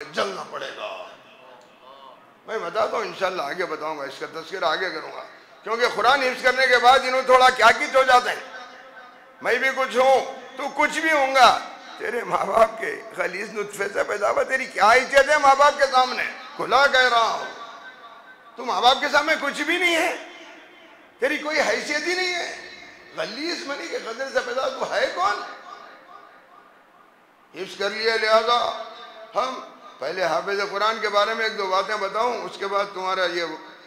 جلنا پڑے گا. میں بتاتا ہوں انشاءاللہ آگے بتاؤں گا، اس کا تذکرہ آگے کروں گا، کیونکہ قرآن حفظ کرنے کے بعد انہوں تھوڑا کیا کچھ ہو جاتے ہیں. میں بھی کچھ ہوں، تو کچھ بھی ہوں گا. تیرے ماں باپ کے خلیز نطفے سے پیدا ہوا، تیری کیا عزت ہے ماں باپ کے سامنے؟ کھلا کہہ رہا ہوں، تو ماں باپ کے سامنے کچھ بھی نہیں ہے، تیری کوئی حیثیت ہی نہیں ہے. غلیظ منی کے غدر سے پیدا تو ہے کون؟ حفظ کر لیے. لہذا ہم پہلے حافظ قرآن کے بارے میں ایک دو باتیں بتاؤں، اس کے بعد تمہارا یہ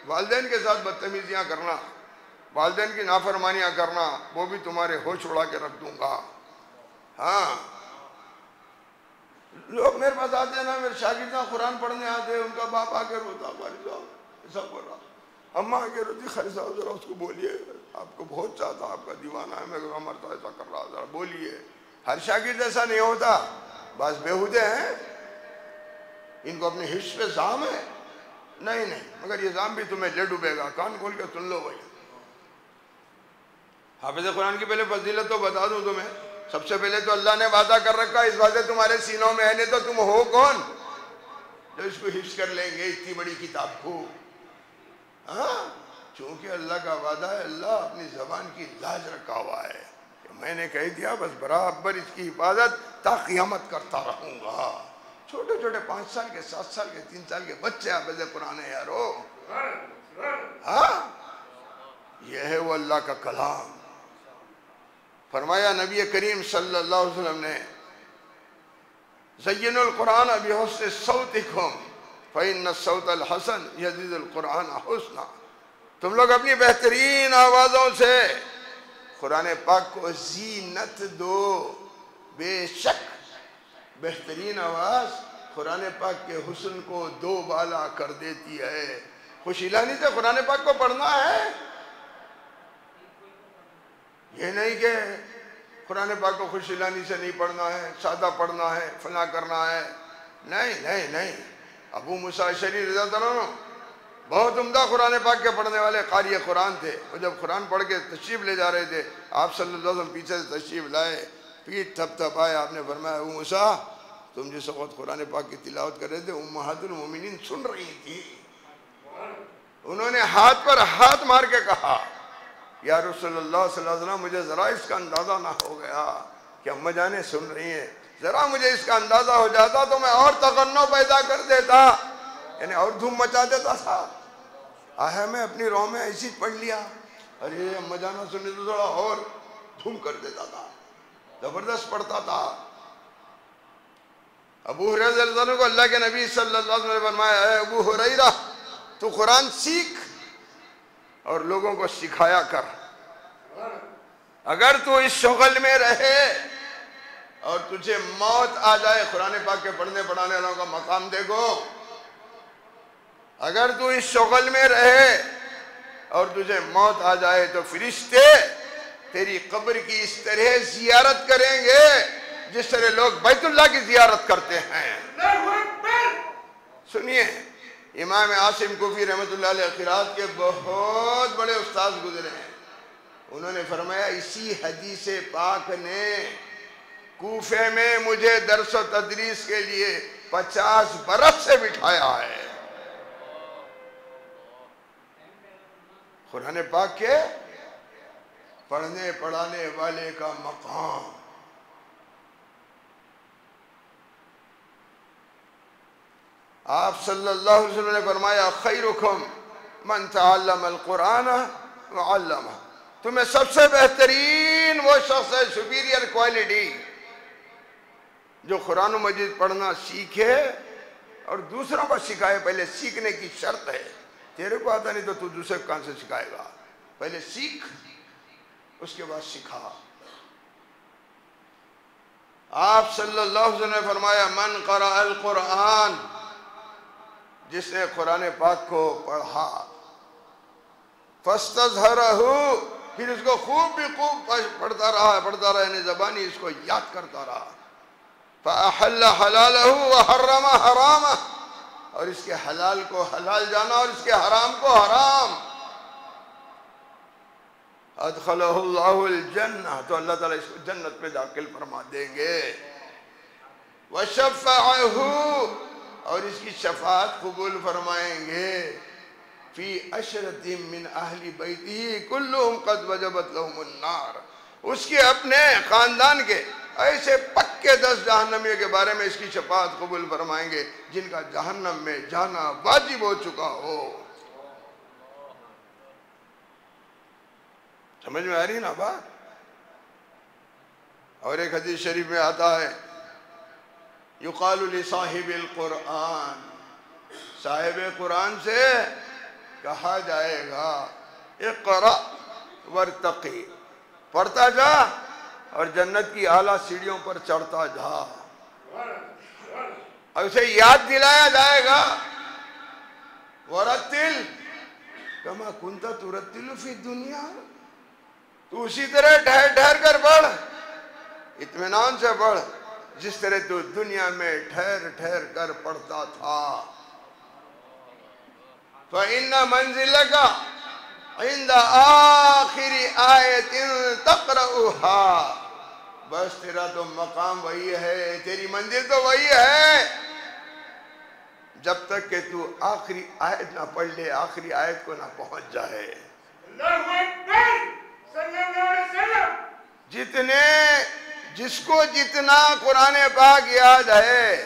والدین کے ساتھ بدتمیزیاں کرنا، والدین کی نافرمانیاں کرنا، وہ بھی تمہارے ہوش اڑا کے رکھ دوں گا. ہاں، لوگ میرے پاس آتے ہیں نا، میرے شاگرداں قرآن پڑھنے آتے ہیں، ان کا باپ آ کے روتا، خالی صاحب ایسا بول رہا، اماں آ کے روتی، خالی صاحب ذرا اس کو بولیے، آپ کو بہت چاہتا، آپ کا دیوانہ ہے، میں عمر تو ایسا کر رہا، ذرا بولیے. ہر شاگرد ایسا نہیں ہوتا، بعض بیہودے ہیں، ان کو اپنے حفظ پہ زام ہے. نہیں نہیں، مگر یہ زام بھی تمہیں لے ڈوبے گا. کان کھول کے سن لو بھائی. حافظ قرآن کی پہلے فضیلت تو بتا دوں تمہیں. سب سے پہلے تو اللہ نے وعدہ کر رکھا، اس وعدے تمہارے سینوں میں ہے، نہیں تو تم ہو کون جو اس کو حفظ کر لیں گے اتنی بڑی کتاب کو؟ ہاں، چونکہ اللہ کا وعدہ ہے، اللہ اپنی زبان کی لاج رکھا ہوا ہے کہ میں نے کہہ دیا، بس برابر اس کی حفاظت تا قیامت کرتا رہوں گا. چھوٹے چھوٹے 5 سال کے، 7 سال کے، 3 سال کے بچے حافظ قرآن ہے یارو. ہاں، یہ ہے وہ اللہ کا کلام. فرمایا نبی کریم صلی اللہ علیہ وسلم نے، زین القرآن بحسن صوتکم فإن الصوت الحسن یزید القرآن حسنا. تم لوگ اپنی بہترین آوازوں سے قرآن پاک کو زینت دو. بے شک بہترین آواز قرآن پاک کے حسن کو دو بالا کر دیتی ہے. خوشیلانی سے قرآن پاک کو پڑھنا ہے، یہ نہیں کہ قرآن پاک کو خوشیلانی سے نہیں پڑھنا ہے، سادہ پڑھنا ہے، فلاں کرنا ہے. نہیں نہیں نہیں. ابو موسیٰ اشعری رضی اللہ عنہ بہت عمدہ قرآن پاک کے پڑھنے والے قاری قرآن تھے. وہ جب قرآن پڑھ کے تشریف لے جا رہے تھے، آپ صلی اللہ علیہ وسلم پیچھے سے تشریف لائے، پیٹھ تھپ تھپ آئے. آپ نے فرمایا ابو موسیٰ، تم جس وقت قرآن پاک کی تلاوت کر رہے تھے، امہات المومنین سن رہی تھی. انہوں نے ہاتھ پر ہاتھ مار کے کہا، یا رسول اللہ صلی اللہ علیہ وسلم، مجھے ذرا اس کا اندازہ نہ ہو گیا کہ اماں جانیں سن رہی ہیں. ذرا مجھے اس کا اندازہ ہو جاتا تو میں اور تغنو پیدا کر دیتا، یعنی اور دھوم مچا دیتا تھا. میں اپنی روح میں ایسی پڑھ لیا، ارے اماں جانا سننے تو تھوڑا اور دھوم کر دیتا تھا، زبردست پڑھتا تھا. ابو ہریرہ رضی اللہ عنہ کو اللہ کے نبی صلی اللہ علیہ وسلم نے فرمایا، اے ابو ہریرہ، تو قرآن سیکھ اور لوگوں کو سکھایا کر. اگر تو اس شغل میں رہے اور تجھے موت آ جائے، قرآن پاک کے پڑھنے پڑھانے والوں کا مقام دیکھو، اگر تو اس شغل میں رہے اور تجھے موت آ جائے تو فرشتے تیری قبر کی اس طرح زیارت کریں گے جس طرح لوگ بیت اللہ کی زیارت کرتے ہیں. سنیے، امام عاصم کوفی رحمۃ اللہ علیہ قرات کے بہت بڑے استاذ گزرے ہیں. انہوں نے فرمایا، اسی حدیث پاک نے کوفے میں مجھے درس و تدریس کے لیے 50 برس سے بٹھایا ہے. قرآن پاک کے پڑھنے پڑھانے والے کا مقام. آپ صلی اللہ علیہ وسلم نے فرمایا، خیرکم من تعلم القرآن وعلمہ. تمہیں سب سے بہترین وہ شخص ہے، سپیریئر کوالٹی، جو قرآن و مجید پڑھنا سیکھے اور دوسروں کو سکھائے. پہلے سیکھنے کی شرط ہے، تیرے کو آتا نہیں تو تو دوسرے کو کہاں سے سکھائے گا؟ پہلے سیکھ، اس کے بعد سکھا. آپ صلی اللہ علیہ وسلم نے فرمایا، من قرأ القرآن، جس نے قرآن پاک کو پڑھا، فاستظہرہ، پھر اس کو خوب بھی خوب پڑھتا رہا، یعنی زبانی اس کو یاد کرتا رہا. فأحل حلالہ وحرم حرامہ، اور اس کے حلال کو حلال جانا اور اس کے حرام کو حرام. ادخلہ اللہ الجنہ، تو اللہ تعالیٰ اس کو جنت میں داخل فرما دیں گے. وشفعہ، اور اس کی شفاعت قبول فرمائیں گے. فی عشرۃ من اہل بیتہ کلہم قد وجبت لہم النار. اس کے اپنے خاندان کے ایسے پکے 10 جہنمیوں کے بارے میں اس کی شفاعت قبول فرمائیں گے جن کا جہنم میں جانا واجب ہو چکا ہو. سمجھ میں آ رہی نا بات؟ اور ایک حدیث شریف میں آتا ہے یقال لصاحب القرآن، صاحب قرآن سے کہا جائے گا اقرأ وارتقی، پڑھتا جا اور جنت کی اعلیٰ سیڑھیوں پر چڑھتا جا. اور اسے یاد دلایا جائے گا ورتل کما کنت ترتل فی الدنیا، تو اسی طرح ٹھہر ٹھہر کر پڑھ، اطمینان سے پڑھ جس طرح تو دنیا میں ٹھہر ٹھہر کر پڑھتا تھا. فَإِنَّ مَنزِلَكَ عِنْدَ آخِرِ آیَةٍ تَقْرَؤُهَا، بس تیرا تو مقام وہی ہے، تیری منزل تو وہی ہے جب تک کہ تو آخری آیت نہ پڑھ لے، آخری آیت کو نہ پہنچ جائے. اللہ اکبر صلی اللہ علیہ وسلم. جس کو جتنا قرآن پاک یاد ہے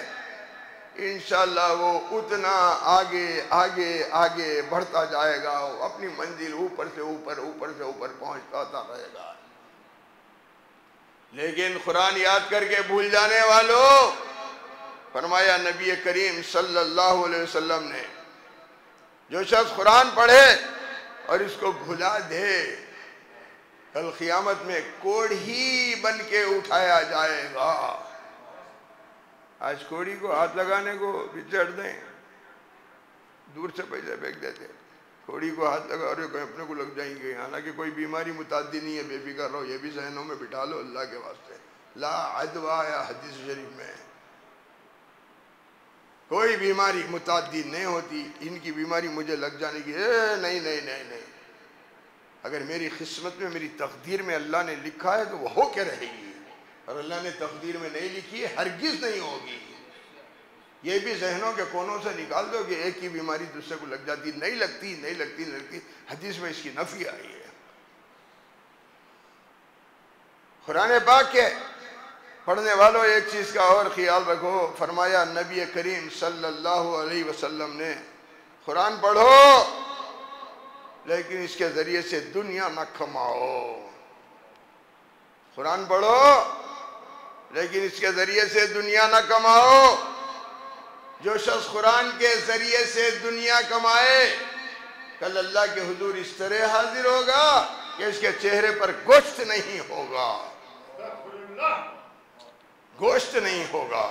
انشاءاللہ وہ اتنا آگے آگے آگے بڑھتا جائے گا، وہ اپنی منزل اوپر سے اوپر اوپر سے اوپر پہنچتا رہے گا. لیکن قرآن یاد کر کے بھول جانے والوں، فرمایا نبی کریم صلی اللہ علیہ وسلم نے، جو شخص قرآن پڑھے اور اس کو بھلا دے کل قیامت میں کوڑھی بن کے اٹھایا جائے گا. آج کوڑھی کو ہاتھ لگانے کو بھی چڑھ دیں، دور سے پیسے پھینک دیتے. کوڑھی کو ہاتھ لگا اور اپنے کو لگ جائیں گے، حالانکہ کوئی بیماری متعدی نہیں ہے، بے فکر رہو. یہ بھی ذہنوں میں بٹھا لو اللہ کے واسطے. لا عدویٰ ہے حدیث شریف میں، کوئی بیماری متعدی نہیں ہوتی. ان کی بیماری مجھے لگ جانے کی نہیں نہیں نہیں نہیں. اگر میری قسمت میں، میری تقدیر میں اللہ نے لکھا ہے تو وہ ہو کے رہے گی، اور اللہ نے تقدیر میں نہیں لکھی ہے ہرگز نہیں ہوگی. یہ بھی ذہنوں کے کونوں سے نکال دو کہ ایک کی بیماری دوسرے کو لگ جاتی، نہیں لگتی نہیں لگتی نہیں لگتی. حدیث میں اس کی نفی آئی ہے. قرآن پاک کے پڑھنے والوں ایک چیز کا اور خیال رکھو، فرمایا نبی کریم صلی اللہ علیہ وسلم نے قرآن پڑھو لیکن اس کے ذریعے سے دنیا نہ کماؤ. قرآن پڑھو لیکن اس کے ذریعے سے دنیا نہ کماؤ. جو شخص قرآن کے ذریعے سے دنیا کمائے کل اللہ کے حضور اس طرح حاضر ہوگا کہ اس کے چہرے پر گوشت نہیں ہوگا، گوشت نہیں ہوگا.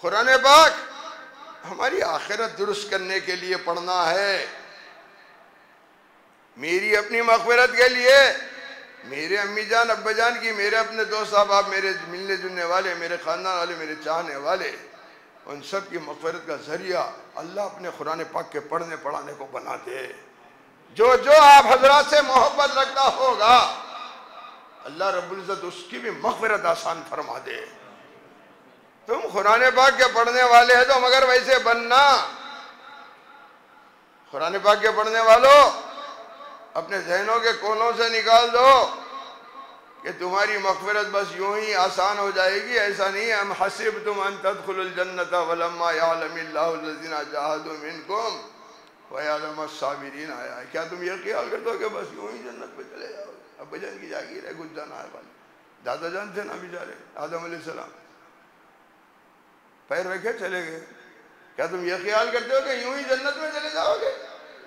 قرآن پاک ہماری آخرت درست کرنے کے لیے پڑھنا ہے، میری اپنی مغفرت کے لیے، میرے امی جان ابا جان کی، میرے اپنے دوست احباب، میرے ملنے جلنے والے، میرے خاندان والے، میرے چاہنے والے، ان سب کی مغفرت کا ذریعہ اللہ اپنے قرآن پاک کے پڑھنے پڑھانے کو بنا دے. جو آپ حضرات سے محبت رکھتا ہوگا اللہ رب العزت اس کی بھی مغفرت آسان فرما دے. تم قرآن پاک کے پڑھنے والے ہیں تو مگر ویسے بننا. قرآن پاک کے پڑھنے والوں اپنے ذہنوں کے کونوں سے نکال دو کہ تمہاری مغفرت بس یوں ہی آسان ہو جائے گی. ایسا نہیں ہے. ام حسبتم ان تدخلوا الجنۃ ولما یعلم اللہ الذین جاہدوا منکم ویعلم الصابرین. آیا ہے کیا تم یہ خیال کرتے ہو کہ بس یوں ہی جنت پہ چلے جاؤ گے؟ ابا جان کی جاگیر ہے، کچھ جانا ہے بھائی. دادا جان تھے نا بیچارے آدم علیہ السلام، پیر رکھے چلے گئے. کیا تم یہ خیال کرتے ہو کہ یوں ہی جنت میں چلے جاؤ گے؟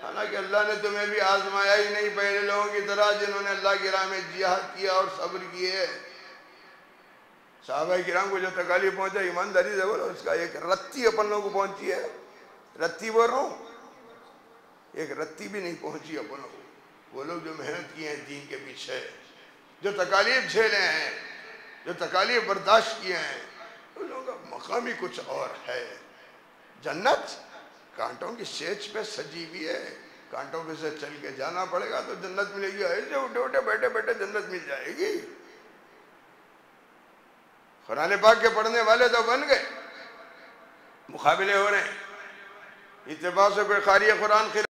حالانکہ اللہ نے تمہیں بھی آزمایا ہی نہیں پہلے لوگوں کی طرح جنہوں نے اللہ کی راہ میں جہاد کیا اور صبر کیے. صحابہ کرام کو جو تکالیف پہنچا ایمانداری سے بولو، اس کا ایک رتی اپن لوگوں کو پہنچی ہے. رتی بول رہا ہوں، ایک رتی بھی نہیں پہنچی اپن لوگوں کو. وہ لوگ جو محنت کیے ہیں دین کے پیچھے، جو تکالیف جھیلے ہیں، جو تکالیف برداشت کیے ہیں، ان لوگوں کا مقام ہی کچھ اور ہے. جنت کانٹوں کی سیچ پہ سجی ہوئی ہے، کانٹوں پہ سے چل کے جانا پڑے گا تو جنت ملے گی. ایسے اٹھے اٹھے بیٹھے بیٹھے جنت مل جائے گی. قرآن پاک کے پڑھنے والے تو بن گئے مقابلے ہو رہے ہیں، اتباع سے کوئی قاری قرآن